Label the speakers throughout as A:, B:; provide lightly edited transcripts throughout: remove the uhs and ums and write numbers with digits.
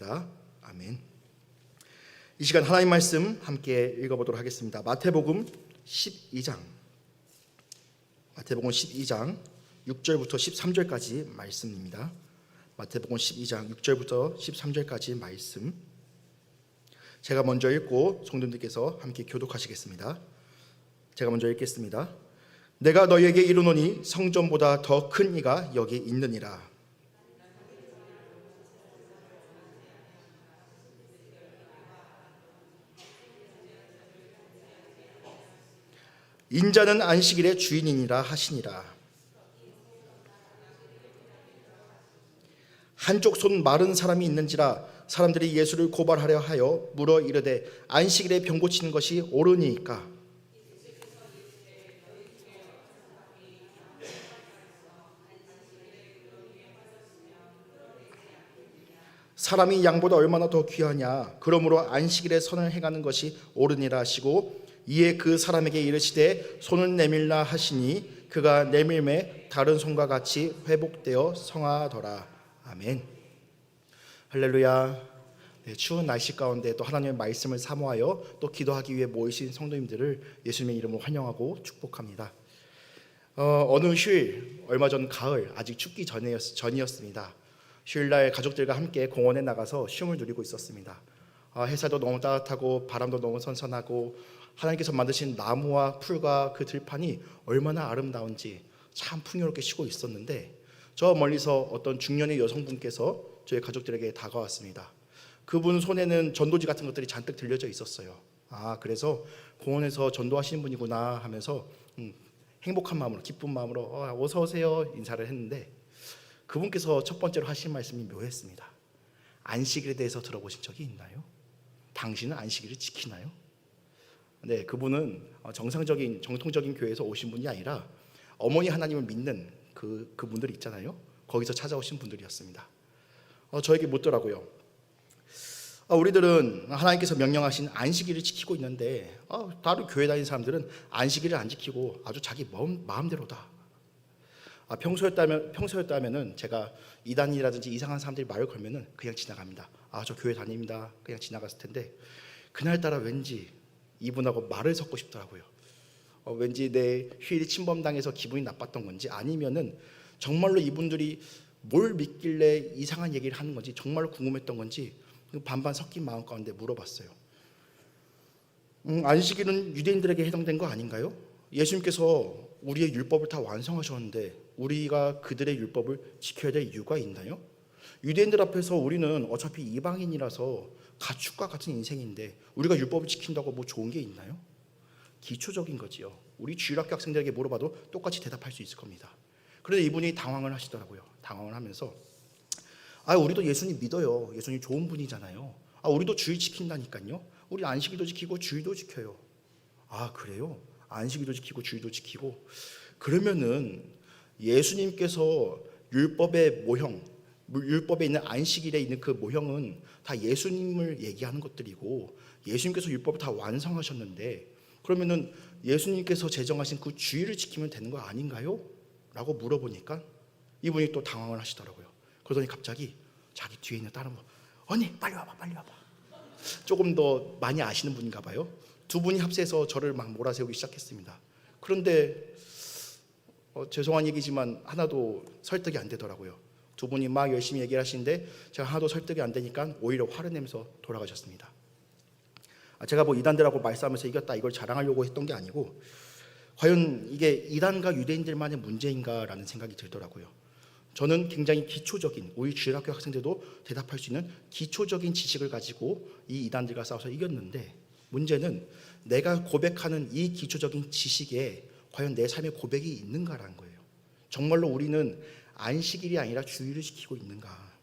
A: 있느니라. 아멘. 이 시간 하나님 말씀 함께 읽어보도록 하겠습니다. 마태복음 12장 6절부터 13절까지 말씀입니다. 마태복음 12장 6절부터 13절까지 말씀, 제가 먼저 읽고 성도님들께서 함께 교독하시겠습니다. 제가 먼저 읽겠습니다. 내가 너희에게 이르노니 성전보다 더 큰 이가 여기 있느니라. 인자는 안식일의 주인이니라 하시니라. 한쪽 손 마른 사람이 있는지라 사람들이 예수를 고발하려 하여 물어 이르되 안식일에 병 고치는 것이 옳으니까? 사람이 양보다 얼마나 더 귀하냐? 그러므로 안식일에 선을 행하는 것이 옳으니라 하시고 이에 그 사람에게 이르시되 손을 내밀라 하시니 그가 내밀매 다른 손과 같이 회복되어 성하더라. 아멘. 할렐루야. 추운 날씨 가운데 또 하나님의 말씀을 사모하여 또 기도하기 위해 모이신 성도님들을 예수님의 이름으로 환영하고 축복합니다. 어느 휴일, 얼마 전 가을, 아직 춥기 전이었습니다. 휴일날 가족들과 함께 공원에 나가서 쉼을 누리고 있었습니다. 햇살도 너무 따뜻하고 바람도 너무 선선하고 하나님께서 만드신 나무와 풀과 그 들판이 얼마나 아름다운지 참 풍요롭게 쉬고 있었는데, 저 멀리서 어떤 중년의 여성분께서 저희 가족들에게 다가왔습니다. 그분 손에는 전도지 같은 것들이 잔뜩 들려져 있었어요. 그래서 공원에서 전도하시는 분이구나 하면서 행복한 마음으로, 기쁜 마음으로 어서 오세요 인사를 했는데, 그분께서 첫 번째로 하신 말씀이 묘했습니다. 안식일에 대해서 들어보신 적이 있나요? 당신은 안식일을 지키나요? 네, 그분은 정통적인 교회에서 오신 분이 아니라 어머니 하나님을 믿는 그분들이 있잖아요. 거기서 찾아오신 분들이었습니다. 저에게 묻더라고요. 우리들은 하나님께서 명령하신 안식일을 지키고 있는데 다른 교회 다니는 사람들은 안식일을 안 지키고 아주 자기 마음대로다. 평소였다면은 제가 이단이라든지 이상한 사람들이 말을 걸면은 그냥 지나갑니다. 저 교회 다닙니다. 그냥 지나갔을 텐데, 그날따라 왠지 이분하고 말을 섞고 싶더라고요. 왠지 내 휴일이 침범당해서 기분이 나빴던 건지, 아니면은 정말로 이분들이 뭘 믿길래 이상한 얘기를 하는 건지 정말로 궁금했던 건지 반반 섞인 마음 가운데 물어봤어요. 안식일은 유대인들에게 해당된 거 아닌가요? 예수님께서 우리의 율법을 다 완성하셨는데 우리가 그들의 율법을 지켜야 될 이유가 있나요? 유대인들 앞에서 우리는 어차피 이방인이라서 가축과 같은 인생인데 우리가 율법을 지킨다고 뭐 좋은 게 있나요? 기초적인 거지요. 우리 주일학교 학생들에게 물어봐도 똑같이 대답할 수 있을 겁니다. 그런데 이분이 당황을 하시더라고요. 당황을 하면서 우리도 예수님 믿어요. 예수님 좋은 분이잖아요. 우리도 주일 지킨다니까요. 우리 안식일도 지키고 주일도 지켜요. 그래요? 안식일도 지키고 주일도 지키고, 그러면은 예수님께서 율법의 모형, 율법에 있는 안식일에 있는 그 모형은 다 예수님을 얘기하는 것들이고, 예수님께서 율법을 다 완성하셨는데 그러면은 예수님께서 제정하신 그 주일을 지키면 되는 거 아닌가요? 라고 물어보니까 이분이 또 당황을 하시더라고요. 그러더니 갑자기 자기 뒤에 있는 다른 분, 언니 빨리 와봐. 조금 더 많이 아시는 분인가 봐요. 두 분이 합세해서 저를 막 몰아세우기 시작했습니다. 그런데 죄송한 얘기지만 하나도 설득이 안 되더라고요. 두 분이 막 열심히 얘기를 하시는데 제가 하나도 설득이 안 되니까 오히려 화를 내면서 돌아가셨습니다. 제가 뭐 이단들하고 말싸움에서 이겼다 이걸 자랑하려고 했던 게 아니고, 과연 이게 이단과 유대인들만의 문제인가라는 생각이 들더라고요. 저는 굉장히 기초적인, 우리 주일학교 학생들도 대답할 수 있는 기초적인 지식을 가지고 이 이단들과 싸워서 이겼는데, 문제는 내가 고백하는 이 기초적인 지식에 과연 내 삶의 고백이 있는가라는 거예요. 정말로 우리는 안식일이 아니라 주일을 지키고 있는가?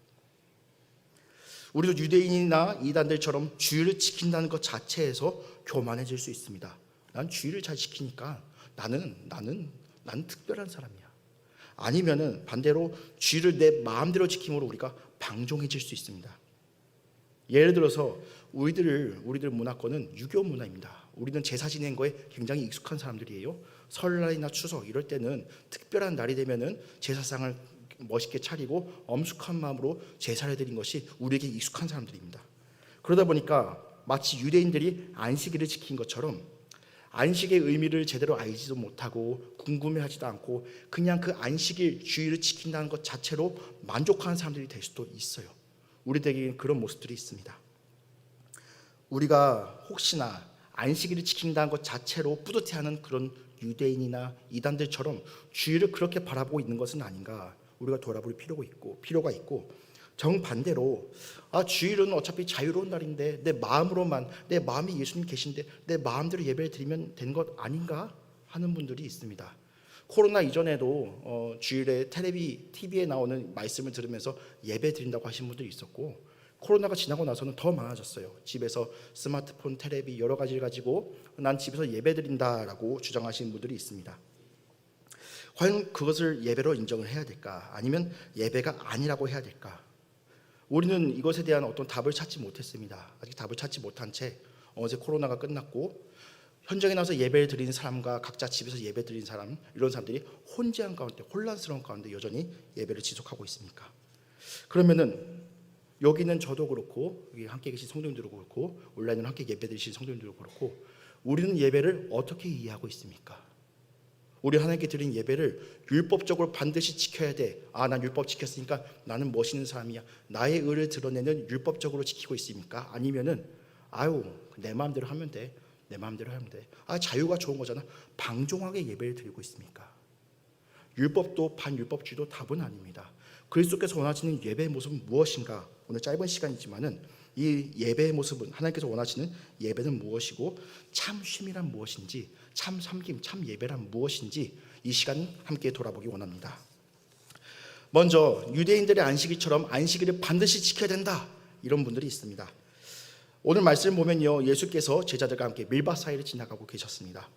A: 우리도 유대인이나 이단들처럼 주일을 지킨다는 것 자체에서 교만해질 수 있습니다. 난 주일을 잘 지키니까 나는 특별한 사람이야. 아니면은 반대로 주일을 내 마음대로 지킴으로 우리가 방종해질 수 있습니다. 예를 들어서 우리들 문화권은 유교 문화입니다. 우리는 제사 지내는 거에 굉장히 익숙한 사람들이에요. 설날이나 추석 이럴 때는 특별한 날이 되면은 제사상을 멋있게 차리고 엄숙한 마음으로 제사를 드린 것이 우리에게 익숙한 사람들입니다. 그러다 보니까 마치 유대인들이 안식일을 지킨 것처럼 안식의 의미를 제대로 알지도 못하고 궁금해하지도 않고 그냥 그 안식일 주일을 지킨다는 것 자체로 만족하는 사람들이 될 수도 있어요. 우리에게 그런 모습들이 있습니다. 우리가 혹시나 안식일을 지킨다는 것 자체로 뿌듯해하는 그런 유대인이나 이단들처럼 주일을 그렇게 바라보고 있는 것은 아닌가, 우리가 돌아볼 필요가 있고 정반대로 주일은 어차피 자유로운 날인데 내 마음으로만, 내 마음에 예수님 계신데 내 마음대로 예배를 드리면 되는 것 아닌가 하는 분들이 있습니다. 코로나 이전에도 주일에 TV에 나오는 말씀을 들으면서 예배 드린다고 하신 분들이 있었고, 코로나가 지나고 나서는 더 많아졌어요. 집에서 스마트폰, 텔레비 여러 가지를 가지고 난 집에서 예배 드린다라고 주장하시는 분들이 있습니다. 과연 그것을 예배로 인정을 해야 될까? 아니면 예배가 아니라고 해야 될까? 우리는 이것에 대한 어떤 답을 찾지 못했습니다. 아직 답을 찾지 못한 채 어제 코로나가 끝났고 현장에 나와서 예배를 드리는 사람과 각자 집에서 예배 드리는 사람, 이런 사람들이 혼재한 가운데, 혼란스러운 가운데 여전히 예배를 지속하고 있습니까? 그러면은 여기는 저도 그렇고 여기 함께 계신 성도님들도 그렇고 온라인으로 함께 예배 드리신 성도님들도 그렇고 우리는 예배를 어떻게 이해하고 있습니까? 우리 하나님께 드린 예배를 율법적으로 반드시 지켜야 돼. 난 율법 지켰으니까 나는 멋있는 사람이야. 나의 의를 드러내는 율법적으로 지키고 있습니까? 아니면은 내 마음대로 하면 돼. 내 마음대로 하면 돼. 자유가 좋은 거잖아. 방종하게 예배를 드리고 있습니까? 율법도 반율법주의도 답은 아닙니다. 그리스도께서 원하시는 예배의 모습은 무엇인가? 오늘 짧은 시간이지만은 이 예배의 모습은, 하나님께서 원하시는 예배는 무엇이고 참 쉼이란 무엇인지, 참 섬김, 참 예배란 무엇인지 이 시간 함께 돌아보기 원합니다. 먼저 유대인들의 안식일처럼 안식일을 반드시 지켜야 된다, 이런 분들이 있습니다. 오늘 말씀을 보면요, 예수께서 제자들과 함께 밀밭 사이를 지나가고 계셨습니다.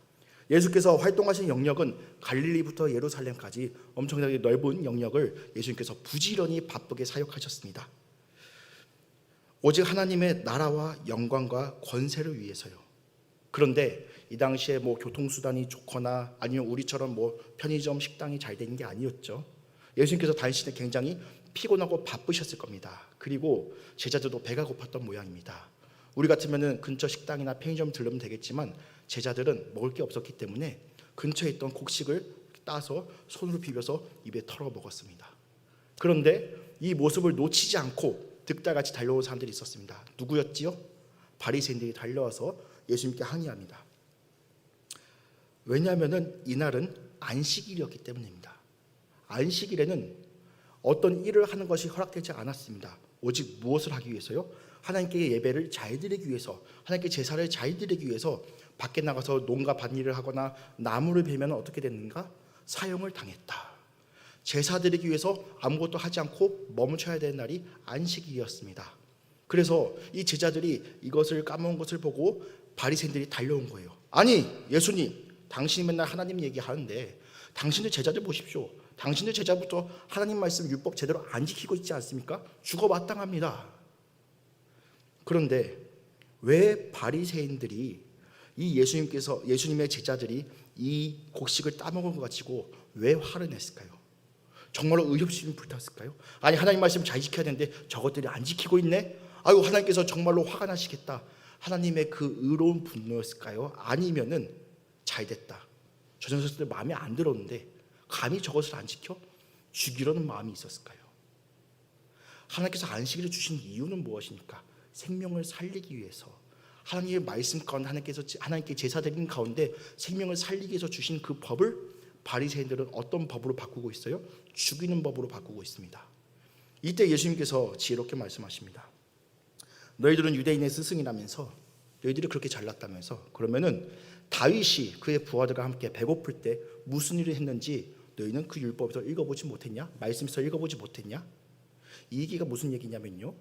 A: 예수께서 활동하신 영역은 갈릴리부터 예루살렘까지 엄청나게 넓은 영역을 예수님께서 부지런히 바쁘게 사역하셨습니다. 오직 하나님의 나라와 영광과 권세를 위해서요. 그런데 이 당시에 교통수단이 좋거나 아니면 우리처럼 편의점, 식당이 잘 되는 게 아니었죠. 예수님께서 다니실 때 굉장히 피곤하고 바쁘셨을 겁니다. 그리고 제자들도 배가 고팠던 모양입니다. 우리 같으면은 근처 식당이나 편의점 들르면 되겠지만 제자들은 먹을 게 없었기 때문에 근처에 있던 곡식을 따서 손으로 비벼서 입에 털어 먹었습니다. 그런데 이 모습을 놓치지 않고 득달같이 달려온 사람들이 있었습니다. 누구였지요? 바리새인들이 달려와서 예수님께 항의합니다. 왜냐하면 이날은 안식일이었기 때문입니다. 안식일에는 어떤 일을 하는 것이 허락되지 않았습니다. 오직 무엇을 하기 위해서요? 하나님께 예배를 잘 드리기 위해서, 하나님께 제사를 잘 드리기 위해서 밖에 나가서 농가 밭일을 하거나 나무를 베면 어떻게 됐는가? 사형을 당했다. 제사 드리기 위해서 아무것도 하지 않고 멈춰야 되는 날이 안식일이었습니다. 그래서 이 제자들이 이것을 까먹은 것을 보고 바리새인들이 달려온 거예요. 아니 예수님, 당신이 맨날 하나님 얘기하는데 당신의 제자들 보십시오. 당신의 제자부터 하나님 말씀 율법 제대로 안 지키고 있지 않습니까? 죽어 마땅합니다. 그런데 왜 바리새인들이 예수님의 제자들이 이 곡식을 따먹은 것 가지고 왜 화를 냈을까요? 정말로 의협심이 불탔을까요? 아니 하나님 말씀 잘 지켜야 되는데 저것들이 안 지키고 있네? 하나님께서 정말로 화가 나시겠다. 하나님의 그 의로운 분노였을까요? 아니면은 잘됐다, 저 녀석들 마음에 안 들었는데 감히 저것을 안 지켜? 죽이려는 마음이 있었을까요? 하나님께서 안식일을 주신 이유는 무엇입니까? 생명을 살리기 위해서, 하나님의 말씀 가운데 하나님께 제사 드리는 가운데 생명을 살리기 위해서 주신 그 법을 바리새인들은 어떤 법으로 바꾸고 있어요? 죽이는 법으로 바꾸고 있습니다. 이때 예수님께서 지혜롭게 말씀하십니다. 너희들은 유대인의 스승이라면서, 너희들이 그렇게 잘났다면서, 그러면은 다윗이 그의 부하들과 함께 배고플 때 무슨 일을 했는지 너희는 그 율법에서 읽어보지 못했냐? 말씀에서 읽어보지 못했냐? 이 얘기가 무슨 얘기냐면요,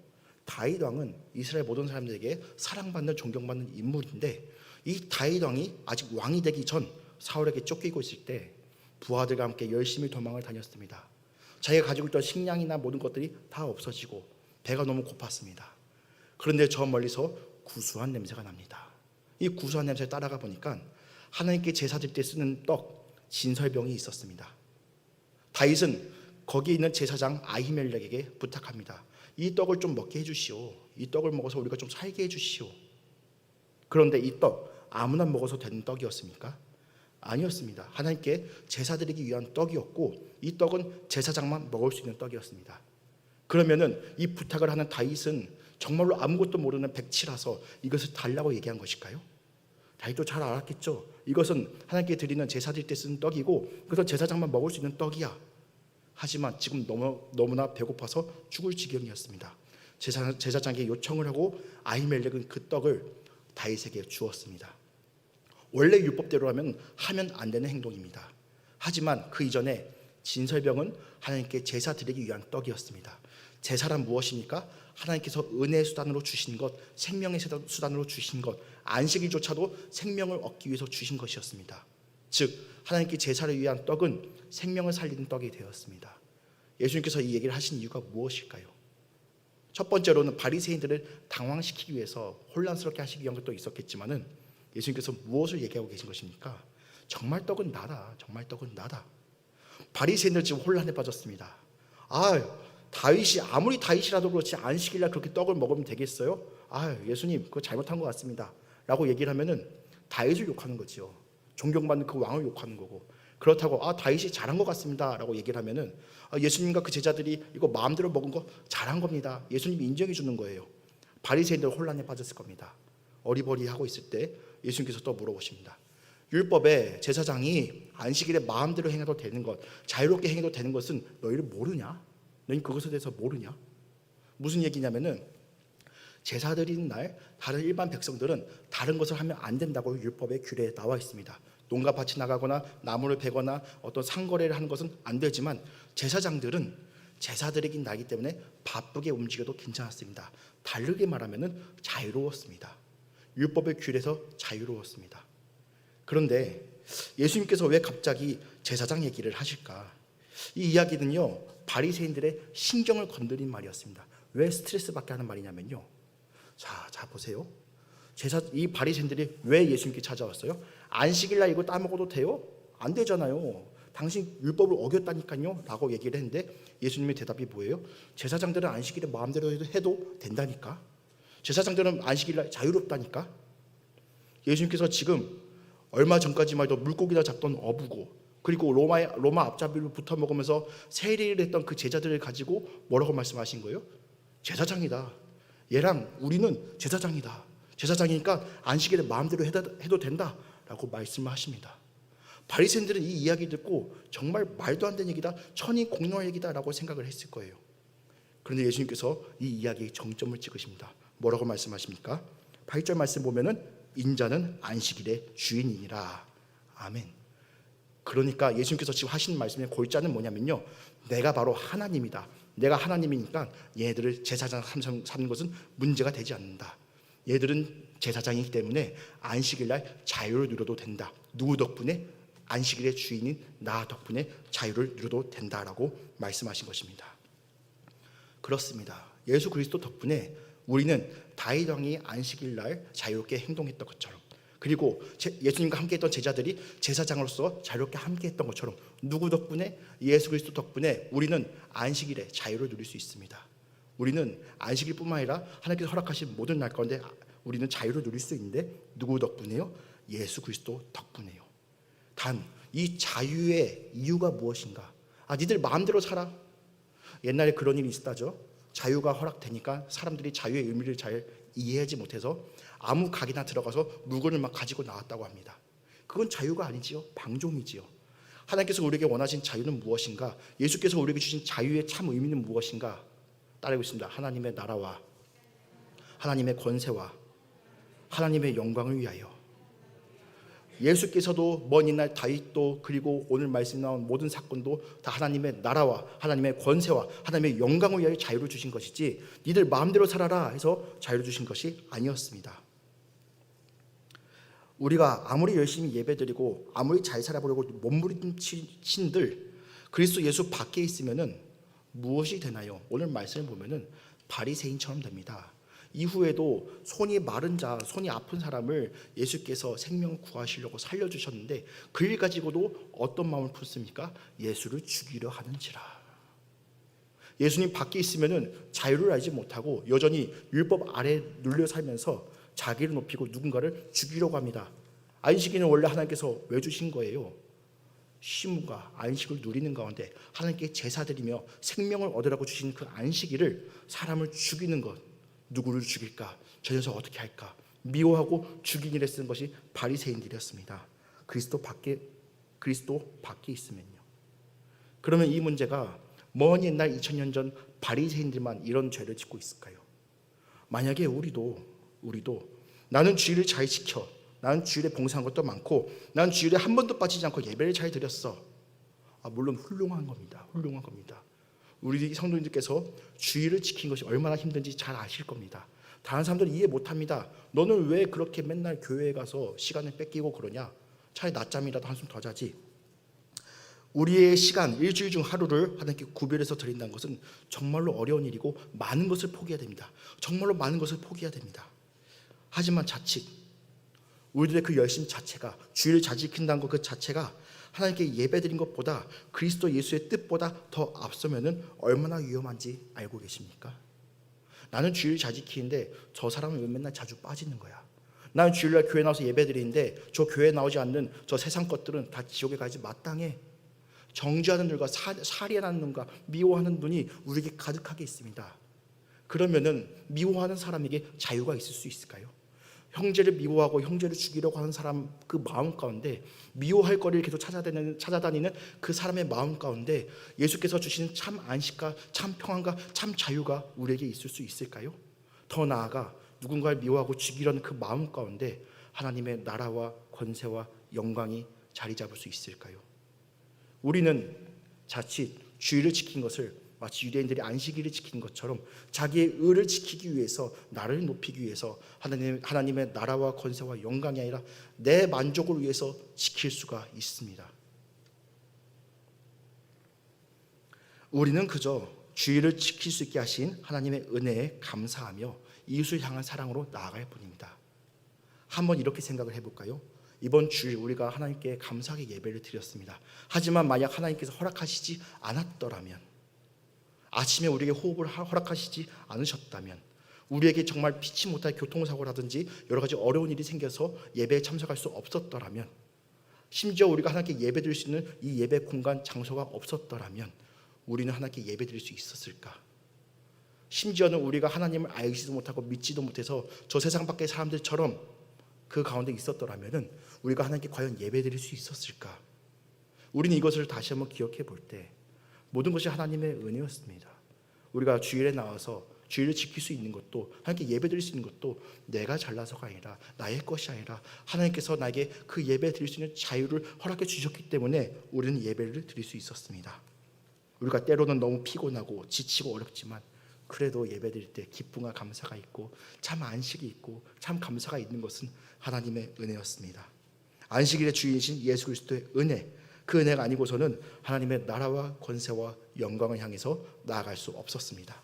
A: 다윗 왕은 이스라엘 모든 사람들에게 사랑받는, 존경받는 인물인데 이 다윗 왕이 아직 왕이 되기 전 사울에게 쫓기고 있을 때 부하들과 함께 열심히 도망을 다녔습니다. 자기가 가지고 있던 식량이나 모든 것들이 다 없어지고 배가 너무 고팠습니다. 그런데 저 멀리서 구수한 냄새가 납니다. 이 구수한 냄새에 따라가 보니까 하나님께 제사 드릴 때 쓰는 떡, 진설병이 있었습니다. 다윗은 거기에 있는 제사장 아히멜렉에게 부탁합니다. 이 떡을 좀 먹게 해주시오. 이 떡을 먹어서 우리가 좀 살게 해주시오. 그런데 이 떡 아무나 먹어서 되는 떡이었습니까? 아니었습니다. 하나님께 제사 드리기 위한 떡이었고 이 떡은 제사장만 먹을 수 있는 떡이었습니다. 그러면은 이 부탁을 하는 다윗은 정말로 아무것도 모르는 백치라서 이것을 달라고 얘기한 것일까요? 다윗도 잘 알았겠죠. 이것은 하나님께 드리는 제사 드릴 때 쓰는 떡이고 그래서 제사장만 먹을 수 있는 떡이야. 하지만 지금 너무나 배고파서 죽을 지경이었습니다. 제사장에게 요청을 하고 아히멜렉은 그 떡을 다윗에게 주었습니다. 원래 율법대로라면 하면 안 되는 행동입니다. 하지만 그 이전에 진설병은 하나님께 제사 드리기 위한 떡이었습니다. 제사란 무엇입니까? 하나님께서 은혜의 수단으로 주신 것, 생명의 수단으로 주신 것, 안식일조차도 생명을 얻기 위해서 주신 것이었습니다. 즉 하나님께 제사를 위한 떡은 생명을 살리는 떡이 되었습니다. 예수님께서 이 얘기를 하신 이유가 무엇일까요? 첫 번째로는 바리새인들을 당황시키기 위해서 혼란스럽게 하시기 위한 것도 있었겠지만은 예수님께서 무엇을 얘기하고 계신 것입니까? 정말 떡은 나다. 정말 떡은 나다. 바리새인들 지금 혼란에 빠졌습니다. 다윗이 아무리 다윗이라도 그렇지 안식일날 그렇게 떡을 먹으면 되겠어요? 예수님 그거 잘못한 것 같습니다. 라고 얘기를 하면은 다윗을 욕하는 거지요. 존경받는 그 왕을 욕하는 거고. 그렇다고 다윗이 잘한 것 같습니다. 라고 얘기를 하면은 예수님과 그 제자들이 이거 마음대로 먹은 거 잘한 겁니다. 예수님이 인정해 주는 거예요. 바리새인들 혼란에 빠졌을 겁니다. 어리버리하고 있을 때 예수님께서 또 물어보십니다. 율법에 제사장이 안식일에 마음대로 행해도 되는 것, 자유롭게 행해도 되는 것은 너희를 모르냐? 너희 그것에 대해서 모르냐? 무슨 얘기냐면은 제사 드리는 날 다른 일반 백성들은 다른 것을 하면 안 된다고 율법의 규례에 나와 있습니다. 농가 밭에 나가거나 나무를 베거나 어떤 상거래를 하는 것은 안 되지만 제사장들은 제사 드리긴 나기 때문에 바쁘게 움직여도 괜찮았습니다. 다르게 말하면은 자유로웠습니다. 율법의 규례에서 자유로웠습니다. 그런데 예수님께서 왜 갑자기 제사장 얘기를 하실까? 이 이야기는요 바리새인들의 신경을 건드린 말이었습니다. 왜 스트레스 받게 하는 말이냐면요. 자 보세요. 이 바리새인들이 왜 예수님께 찾아왔어요? 안식일날 이거 따먹어도 돼요? 안 되잖아요. 당신 율법을 어겼다니까요 라고 얘기를 했는데 예수님의 대답이 뭐예요? 제사장들은 안식일에 마음대로 해도 된다니까. 제사장들은 안식일날 자유롭다니까. 예수님께서 지금 얼마 전까지만 해도 물고기나 잡던 어부고 그리고 로마 앞잡이를 붙어 먹으면서 세리를 했던 그 제자들을 가지고 뭐라고 말씀하신 거예요? 제사장이다. 얘랑 우리는 제사장이다. 제사장이니까 안식일에 마음대로 해도 된다라고 말씀하십니다. 바리새인들은 이 이야기 듣고 정말 말도 안 되는 얘기다, 천이 공노할 얘기다라고 생각을 했을 거예요. 그런데 예수님께서 이 이야기에 정점을 찍으십니다. 뭐라고 말씀하십니까? 8절 말씀 보면은 인자는 안식일의 주인이니라. 아멘. 그러니까 예수님께서 지금 하시는 말씀의 골자는 뭐냐면요, 내가 바로 하나님이다. 내가 하나님이니까 얘들을 제사장 삼는 것은 문제가 되지 않는다. 얘들은 제사장이기 때문에 안식일날 자유를 누려도 된다. 누구 덕분에? 안식일의 주인인 나 덕분에 자유를 누려도 된다라고 말씀하신 것입니다. 그렇습니다. 예수 그리스도 덕분에 우리는 다윗 왕이 안식일날 자유롭게 행동했던 것처럼, 그리고 예수님과 함께했던 제자들이 제사장으로서 자유롭게 함께했던 것처럼 누구 덕분에? 예수 그리스도 덕분에 우리는 안식일에 자유를 누릴 수 있습니다. 우리는 안식일뿐만 아니라 하나님께서 허락하신 모든 날 가운데 우리는 자유를 누릴 수 있는데 누구 덕분에요? 예수 그리스도 덕분에요. 단 이 자유의 이유가 무엇인가? 니들 마음대로 살아. 옛날에 그런 일이 있었다죠. 자유가 허락되니까 사람들이 자유의 의미를 잘 이해하지 못해서 아무 가게나 들어가서 물건을 막 가지고 나왔다고 합니다. 그건 자유가 아니지요. 방종이지요. 하나님께서 우리에게 원하신 자유는 무엇인가? 예수께서 우리에게 주신 자유의 참 의미는 무엇인가? 따르고 있습니다. 하나님의 나라와 하나님의 권세와 하나님의 영광을 위하여. 예수께서도 먼 옛날 다윗도 그리고 오늘 말씀 나온 모든 사건도 다 하나님의 나라와 하나님의 권세와 하나님의 영광을 위하여 자유를 주신 것이지 니들 마음대로 살아라 해서 자유를 주신 것이 아니었습니다. 우리가 아무리 열심히 예배드리고 아무리 잘 살아보려고 몸부림친들 그리스도 예수 밖에 있으면은 무엇이 되나요? 오늘 말씀을 보면은 바리새인처럼 됩니다. 이후에도 손이 마른 자, 손이 아픈 사람을 예수께서 생명을 구하시려고 살려주셨는데 그 일 가지고도 어떤 마음을 품습니까? 예수를 죽이려 하는지라. 예수님 밖에 있으면은 자유를 알지 못하고 여전히 율법 아래 눌려 살면서 자기를 높이고 누군가를 죽이려고 합니다. 안식일은 원래 하나님께서 왜 주신 거예요? 쉼과 안식을 누리는 가운데 하나님께 제사드리며 생명을 얻으라고 주신 그 안식일을 사람을 죽이는 것, 누구를 죽일까? 저 녀석 어떻게 할까? 미워하고 죽이기 일에 쓰는 것이 바리새인들이었습니다. 그리스도 밖에 있으면요. 그러면 이 문제가 먼 옛날 2000년 전 바리새인들만 이런 죄를 짓고 있을까요? 만약에 우리도 나는 주일을 잘 지켜, 나는 주일에 봉사한 것도 많고, 나는 주일에 한 번도 빠지지 않고 예배를 잘 드렸어. 물론 훌륭한 겁니다. 우리 성도님들께서 주일을 지킨 것이 얼마나 힘든지 잘 아실 겁니다. 다른 사람들은 이해 못합니다. 너는 왜 그렇게 맨날 교회에 가서 시간을 뺏기고 그러냐? 차라리 낮잠이라도 한숨 더 자지. 우리의 시간, 일주일 중 하루를 하나님께 구별해서 드린다는 것은 정말로 어려운 일이고 많은 것을 포기해야 됩니다. 정말로 많은 것을 포기해야 됩니다. 하지만 자칫 우리들의 그 열심 자체가, 주일을 잘 지킨다는 것 그 자체가 하나님께 예배드린 것보다 그리스도 예수의 뜻보다 더 앞서면은 얼마나 위험한지 알고 계십니까? 나는 주일 잘 지키는데 저 사람은 왜 맨날 자주 빠지는 거야? 나는 주일날 교회 나와서 예배드리는데 저 교회 나오지 않는 저 세상 것들은 다 지옥에 가지 마땅해. 정죄하는 눈과 살인하는 눈과 미워하는 눈이 우리에게 가득하게 있습니다. 그러면은 미워하는 사람에게 자유가 있을 수 있을까요? 형제를 미워하고 형제를 죽이려고 하는 사람 그 마음 가운데, 미워할 거리를 계속 찾아다니는 그 사람의 마음 가운데 예수께서 주시는 참 안식과 참 평안과 참 자유가 우리에게 있을 수 있을까요? 더 나아가 누군가를 미워하고 죽이려는 그 마음 가운데 하나님의 나라와 권세와 영광이 자리 잡을 수 있을까요? 우리는 자칫 주일을 지킨 것을 마치 유대인들이 안식일을 지킨 것처럼 자기의 의를 지키기 위해서, 나를 높이기 위해서 하나님의 나라와 권세와 영광이 아니라 내 만족을 위해서 지킬 수가 있습니다. 우리는 그저 주일을 지킬 수 있게 하신 하나님의 은혜에 감사하며 이웃을 향한 사랑으로 나아갈 뿐입니다. 한번 이렇게 생각을 해볼까요? 이번 주일 우리가 하나님께 감사하게 예배를 드렸습니다. 하지만 만약 하나님께서 허락하시지 않았더라면, 아침에 우리에게 호흡을 허락하시지 않으셨다면, 우리에게 정말 피치 못할 교통사고라든지 여러 가지 어려운 일이 생겨서 예배에 참석할 수 없었더라면, 심지어 우리가 하나님께 예배드릴 수 있는 이 예배 공간 장소가 없었더라면 우리는 하나님께 예배드릴 수 있었을까? 심지어는 우리가 하나님을 알지도 못하고 믿지도 못해서 저 세상 밖의 사람들처럼 그 가운데 있었더라면 우리가 하나님께 과연 예배드릴 수 있었을까? 우리는 이것을 다시 한번 기억해 볼 때 모든 것이 하나님의 은혜였습니다. 우리가 주일에 나와서 주일을 지킬 수 있는 것도, 하나님께 예배드릴 수 있는 것도 내가 잘나서가 아니라, 나의 것이 아니라 하나님께서 나에게 그 예배 드릴 수 있는 자유를 허락해 주셨기 때문에 우리는 예배를 드릴 수 있었습니다. 우리가 때로는 너무 피곤하고 지치고 어렵지만 그래도 예배 드릴 때 기쁨과 감사가 있고 참 안식이 있고 참 감사가 있는 것은 하나님의 은혜였습니다. 안식일의 주인이신 예수 그리스도의 은혜, 그 은혜가 아니고서는 하나님의 나라와 권세와 영광을 향해서 나아갈 수 없었습니다.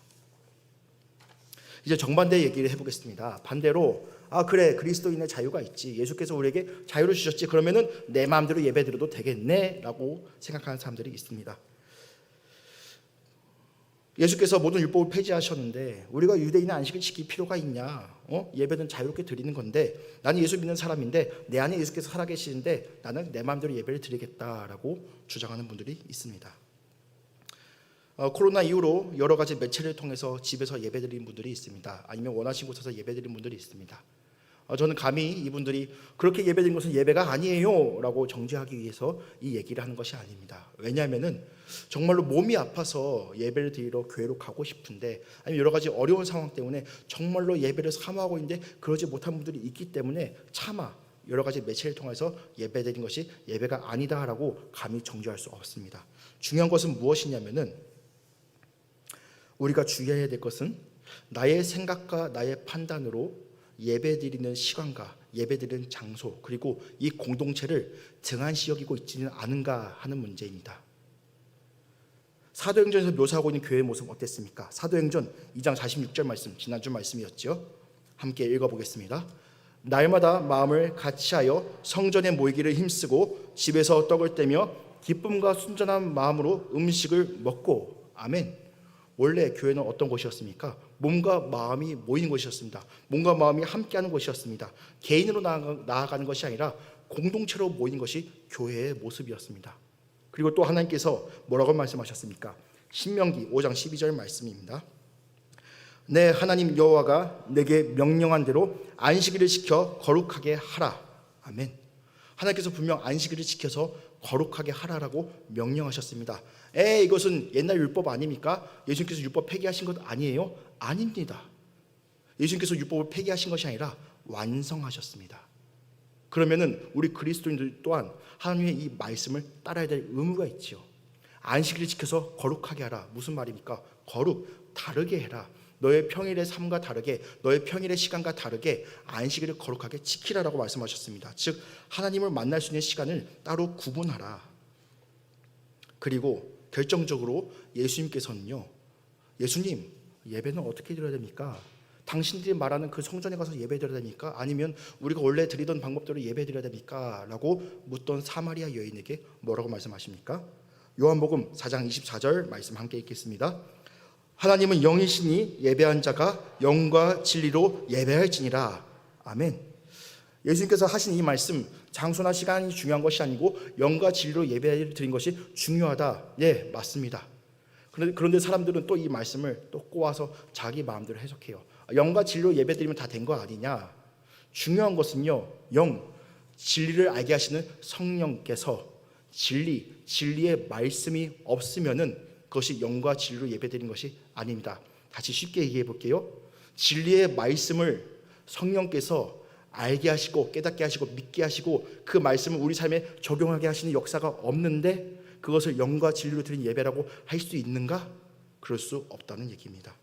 A: 이제 정반대 얘기를 해보겠습니다. 반대로 그래, 그리스도인의 자유가 있지, 예수께서 우리에게 자유를 주셨지, 그러면은 내 마음대로 예배드려도 되겠네 라고 생각하는 사람들이 있습니다. 예수께서 모든 율법을 폐지하셨는데 우리가 유대인의 안식을 지킬 필요가 있냐? 예배는 자유롭게 드리는 건데, 나는 예수 믿는 사람인데 내 안에 예수께서 살아계시는데 나는 내 마음대로 예배를 드리겠다라고 주장하는 분들이 있습니다. 코로나 이후로 여러 가지 매체를 통해서 집에서 예배드리는 분들이 있습니다. 아니면 원하신 곳에서 예배드리는 분들이 있습니다. 저는 감히 이분들이 그렇게 예배드린 것은 예배가 아니에요 라고 정죄하기 위해서 이 얘기를 하는 것이 아닙니다. 왜냐하면 정말로 몸이 아파서 예배를 드리러 교회로 가고 싶은데, 아니면 여러 가지 어려운 상황 때문에 정말로 예배를 사모하고 있는데 그러지 못한 분들이 있기 때문에 차마 여러 가지 매체를 통해서 예배드린 것이 예배가 아니다라고 감히 정죄할 수 없습니다. 중요한 것은 무엇이냐면은, 우리가 주의해야 될 것은 나의 생각과 나의 판단으로 예배드리는 시간과 예배드리는 장소, 그리고 이 공동체를 등한시 여기고 있지는 않은가 하는 문제입니다. 사도행전에서 묘사하고 있는 교회의 모습 어땠습니까? 사도행전 2장 46절 말씀, 지난주 말씀이었죠. 함께 읽어보겠습니다. 날마다 마음을 같이하여 성전에 모이기를 힘쓰고 집에서 떡을 떼며 기쁨과 순전한 마음으로 음식을 먹고. 아멘. 원래 교회는 어떤 곳이었습니까? 몸과 마음이 모이는 곳이었습니다. 몸과 마음이 함께하는 곳이었습니다. 개인으로 나아가는 것이 아니라 공동체로 모이는 것이 교회의 모습이었습니다. 그리고 또 하나님께서 뭐라고 말씀하셨습니까? 신명기 5장 12절 말씀입니다. 내 하나님 여호와가 내게 명령한 대로 안식일을 지켜 거룩하게 하라. 아멘. 하나님께서 분명 안식일을 지켜서 거룩하게 하라라고 명령하셨습니다. 이것은 옛날 율법 아닙니까? 예수님께서 율법 폐기하신 것 아니에요? 아닙니다. 예수님께서 율법을 폐기하신 것이 아니라 완성하셨습니다. 그러면은 우리 그리스도인들 또한 하나님의 이 말씀을 따라야 될 의무가 있지요. 안식일을 지켜서 거룩하게 하라. 무슨 말입니까? 거룩, 다르게 해라. 너의 평일의 삶과 다르게, 너의 평일의 시간과 다르게 안식일을 거룩하게 지키라라고 말씀하셨습니다. 즉 하나님을 만날 수 있는 시간을 따로 구분하라. 그리고 결정적으로 예수님께서는요, 예수님, 예배는 어떻게 드려야 됩니까? 당신들이 말하는 그 성전에 가서 예배 드려야 됩니까? 아니면 우리가 원래 드리던 방법대로 예배 드려야 됩니까? 라고 묻던 사마리아 여인에게 뭐라고 말씀하십니까? 요한복음 4장 24절 말씀 함께 읽겠습니다. 하나님은 영이시니 예배한 자가 영과 진리로 예배할지니라. 아멘. 예수님께서 하신 이 말씀, 장소나 시간이 중요한 것이 아니고 영과 진리로 예배를 드린 것이 중요하다. 예, 맞습니다. 그런데 사람들은 또 이 말씀을 또 꼬아서 자기 마음대로 해석해요. 영과 진리로 예배 드리면 다 된 거 아니냐? 중요한 것은요, 진리를 알게 하시는 성령께서 진리의 말씀이 없으면은 그것이 영과 진리로 예배드린 것이 아닙니다. 다시 쉽게 얘기해 볼게요. 진리의 말씀을 성령께서 알게 하시고 깨닫게 하시고 믿게 하시고 그 말씀을 우리 삶에 적용하게 하시는 역사가 없는데 그것을 영과 진리로 드린 예배라고 할 수 있는가? 그럴 수 없다는 얘기입니다.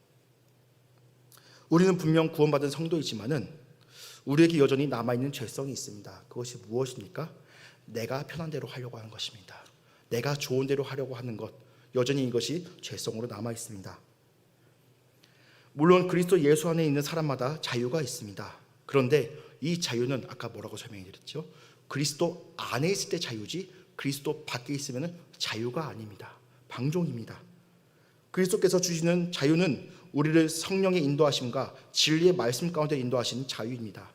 A: 우리는 분명 구원받은 성도이지만은 우리에게 여전히 남아있는 죄성이 있습니다. 그것이 무엇입니까? 내가 편한 대로 하려고 하는 것입니다. 내가 좋은 대로 하려고 하는 것, 여전히 이것이 죄성으로 남아 있습니다. 물론 그리스도 예수 안에 있는 사람마다 자유가 있습니다. 그런데 이 자유는 아까 뭐라고 설명해 드렸죠? 그리스도 안에 있을 때 자유지 그리스도 밖에 있으면 자유가 아닙니다. 방종입니다. 그리스도께서 주시는 자유는 우리를 성령의 인도하심과 진리의 말씀 가운데 인도하시는 자유입니다.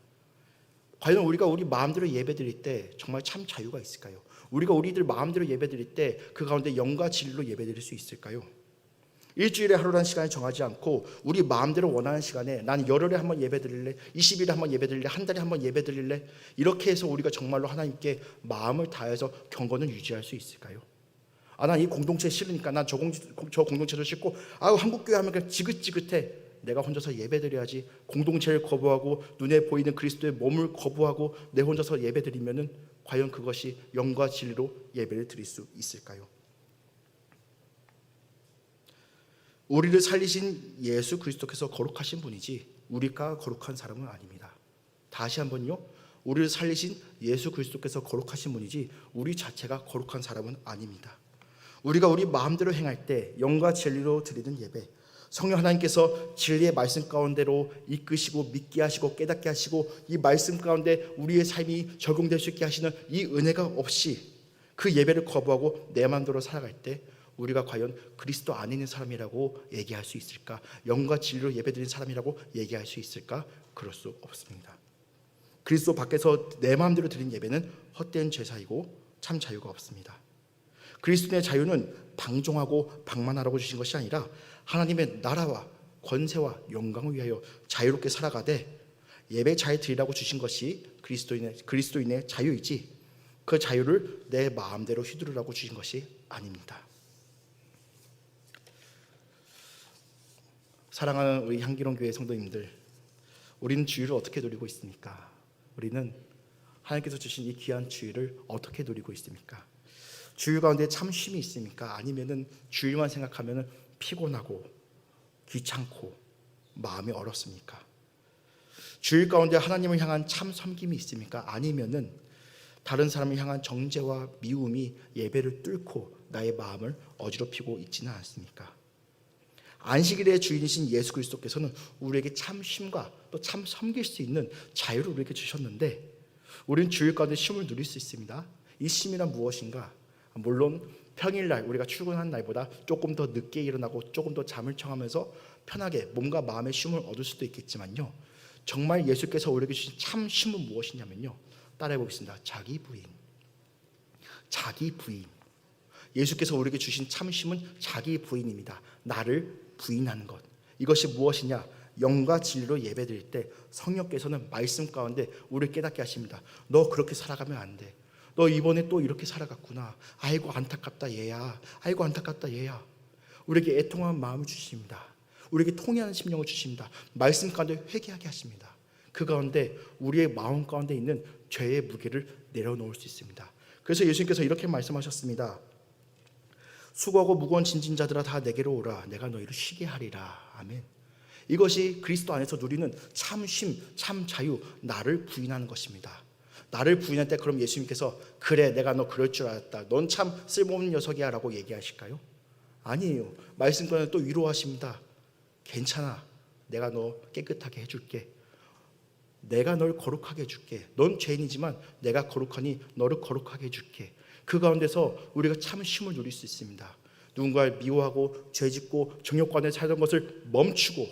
A: 과연 우리가 우리 마음대로 예배드릴 때 정말 참 자유가 있을까요? 우리가 우리들 마음대로 예배드릴 때 그 가운데 영과 진리로 예배드릴 수 있을까요? 일주일에 하루라는 시간을 정하지 않고 우리 마음대로 원하는 시간에 나는 열흘에 한번 예배드릴래, 20일에 한번 예배드릴래, 한 달에 한번 예배드릴래, 이렇게 해서 우리가 정말로 하나님께 마음을 다해서 경건을 유지할 수 있을까요? 난 이 공동체 싫으니까 난 저 공동체도 싫고 한국교회 하면 그냥 지긋지긋해. 내가 혼자서 예배드려야지. 공동체를 거부하고 눈에 보이는 그리스도의 몸을 거부하고 내 혼자서 예배드리면은 과연 그것이 영과 진리로 예배를 드릴 수 있을까요? 우리를 살리신 예수 그리스도께서 거룩하신 분이지 우리가 거룩한 사람은 아닙니다. 다시 한번요. 우리를 살리신 예수 그리스도께서 거룩하신 분이지 우리 자체가 거룩한 사람은 아닙니다. 우리가 우리 마음대로 행할 때 영과 진리로 드리는 예배, 성령 하나님께서 진리의 말씀 가운데로 이끄시고 믿게 하시고 깨닫게 하시고 이 말씀 가운데 우리의 삶이 적용될 수 있게 하시는 이 은혜가 없이 그 예배를 거부하고 내 마음대로 살아갈 때 우리가 과연 그리스도 안에 있는 사람이라고 얘기할 수 있을까? 영과 진리로 예배드리는 사람이라고 얘기할 수 있을까? 그럴 수 없습니다. 그리스도 밖에서 내 마음대로 드린 예배는 헛된 제사이고 참 자유가 없습니다. 그리스도의 자유는 방종하고 방만하라고 주신 것이 아니라 하나님의 나라와 권세와 영광을 위하여 자유롭게 살아가되 예배 잘 드리라고 주신 것이 그리스도인의 자유이지 그 자유를 내 마음대로 휘두르라고 주신 것이 아닙니다. 사랑하는 우리 향기로운 교회 성도님들, 우리는 주일을 어떻게 누리고 있습니까? 우리는 하나님께서 주신 이 귀한 주일을 어떻게 누리고 있습니까? 주일 가운데 참 쉼이 있습니까? 아니면은 주일만 생각하면은 피곤하고 귀찮고 마음이 어렵습니까? 주일 가운데 하나님을 향한 참 섬김이 있습니까? 아니면은 다른 사람을 향한 정죄와 미움이 예배를 뚫고 나의 마음을 어지럽히고 있지는 않습니까? 안식일의 주인이신 예수 그리스도께서는 우리에게 참 쉼과 또 참 섬길 수 있는 자유를 우리에게 주셨는데 우리는 주일 가운데 쉼을 누릴 수 있습니다. 이 쉼이란 무엇인가? 물론 평일날 우리가 출근한 날보다 조금 더 늦게 일어나고 조금 더 잠을 청하면서 편하게 몸과 마음의 쉼을 얻을 수도 있겠지만요, 정말 예수께서 우리에게 주신 참 쉼은 무엇이냐면요, 따라해 보겠습니다. 자기 부인. 자기 부인. 예수께서 우리에게 주신 참 쉼은 자기 부인입니다. 나를 부인하는 것. 이것이 무엇이냐? 영과 진리로 예배드릴 때 성령께서는 말씀 가운데 우리를 깨닫게 하십니다. 너 그렇게 살아가면 안 돼. 너 이번에 또 이렇게 살아갔구나. 아이고 안타깝다 얘야. 아이고 안타깝다 얘야. 우리에게 애통한 마음을 주십니다. 우리에게 통회하는 심령을 주십니다. 말씀 가운데 회개하게 하십니다. 그 가운데 우리의 마음 가운데 있는 죄의 무게를 내려놓을 수 있습니다. 그래서 예수님께서 이렇게 말씀하셨습니다. 수고하고 무거운 짐진 자들아 다 내게로 오라. 내가 너희를 쉬게 하리라. 아멘. 이것이 그리스도 안에서 누리는 참 쉼, 참 자유, 나를 부인하는 것입니다. 나를 부인할 때 그럼 예수님께서 그래 내가 너 그럴 줄 알았다. 넌 참 쓸모없는 녀석이야 라고 얘기하실까요? 아니에요. 말씀 가운데 또 위로하십니다. 괜찮아. 내가 너 깨끗하게 해줄게. 내가 널 거룩하게 해줄게. 넌 죄인이지만 내가 거룩하니 너를 거룩하게 해줄게. 그 가운데서 우리가 참 쉼을 누릴 수 있습니다. 누군가를 미워하고 죄짓고 정욕 가운데 살던 것을 멈추고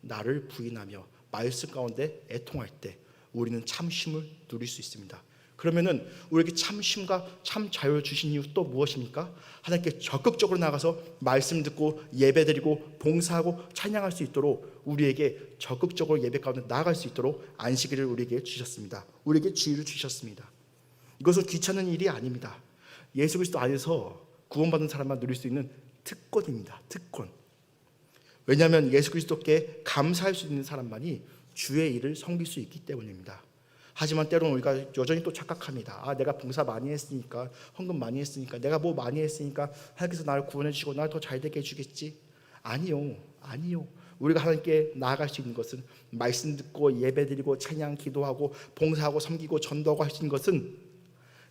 A: 나를 부인하며 말씀 가운데 애통할 때 우리는 참 쉼을 누릴 수 있습니다. 그러면은 우리에게 참 쉼과 참 자유를 주신 이유 또 무엇입니까? 하나님께 적극적으로 나가서 말씀 듣고 예배드리고 봉사하고 찬양할 수 있도록 우리에게 적극적으로 예배 가운데 나아갈 수 있도록 안식일을 우리에게 주셨습니다. 우리에게 지혜를 주셨습니다. 이것은 귀찮은 일이 아닙니다. 예수 그리스도 안에서 구원받은 사람만 누릴 수 있는 특권입니다. 특권. 왜냐하면 예수 그리스도께 감사할 수 있는 사람만이 주의 일을 섬길 수 있기 때문입니다. 하지만 때로는 우리가 여전히 또 착각합니다. 아, 내가 봉사 많이 했으니까, 헌금 많이 했으니까, 내가 뭐 많이 했으니까 하나님께서 나를 구원해 주시고 나를 더 잘되게 해주겠지. 아니요. 아니요. 우리가 하나님께 나아갈 수 있는 것은 말씀 듣고 예배드리고 찬양 기도하고 봉사하고 섬기고 전도하고 할 수 있는 것은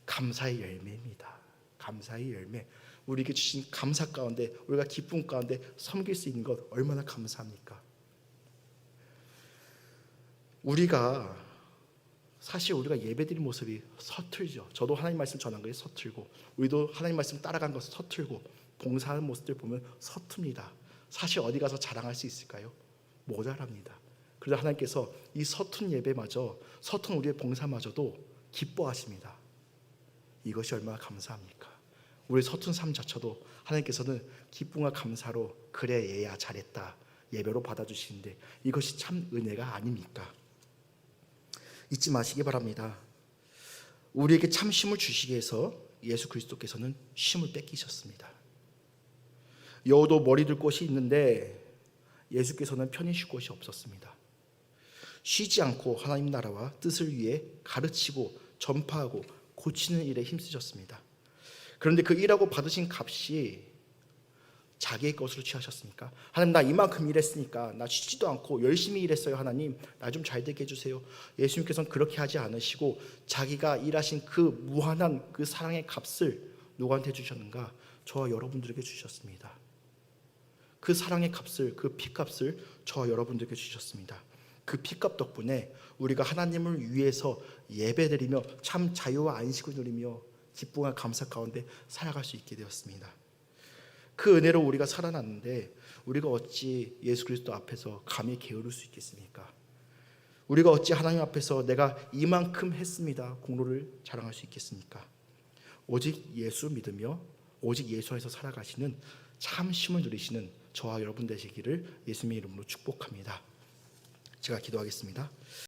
A: 감사의 열매입니다. 감사의 열매. 우리에게 주신 감사 가운데 우리가 기쁨 가운데 섬길 수 있는 것 얼마나 감사합니까? 사실 우리가 예배드린 모습이 서툴죠. 저도 하나님 말씀 전한 것이 서툴고 우리도 하나님 말씀 따라간 것이 서툴고 봉사하는 모습들 보면 서툽니다. 사실 어디 가서 자랑할 수 있을까요? 모자랍니다. 그래서 하나님께서 이 서툰 예배마저 서툰 우리의 봉사마저도 기뻐하십니다. 이것이 얼마나 감사합니까? 우리 서툰 삶 자체도 하나님께서는 기쁨과 감사로 그래 얘야 잘했다 예배로 받아주시는데 이것이 참 은혜가 아닙니까? 잊지 마시기 바랍니다. 우리에게 참 쉼을 주시기 위해서 예수 그리스도께서는 쉼을 뺏기셨습니다. 여우도 머리 둘 곳이 있는데 예수께서는 편히 쉴 곳이 없었습니다. 쉬지 않고 하나님 나라와 뜻을 위해 가르치고 전파하고 고치는 일에 힘쓰셨습니다. 그런데 그 일하고 받으신 값이 자기의 것으로 취하셨습니까? 하나님 나 이만큼 일했으니까 나 쉬지도 않고 열심히 일했어요. 하나님 나 좀 잘되게 해주세요. 예수님께서는 그렇게 하지 않으시고 자기가 일하신 그 무한한 그 사랑의 값을 누구한테 주셨는가? 저와 여러분들에게 주셨습니다. 그 사랑의 값을 그 피값을 저와 여러분들에게 주셨습니다. 그 피값 덕분에 우리가 하나님을 위해서 예배드리며 참 자유와 안식을 누리며 기쁨과 감사 가운데 살아갈 수 있게 되었습니다. 그 은혜로 우리가 살아났는데 우리가 어찌 예수 그리스도 앞에서 감히 게으를 수 있겠습니까? 우리가 어찌 하나님 앞에서 내가 이만큼 했습니다 공로를 자랑할 수 있겠습니까? 오직 예수 믿으며 오직 예수 안에서 살아가시는 참 쉼을 누리시는 저와 여러분 되시기를 예수님의 이름으로 축복합니다. 제가 기도하겠습니다.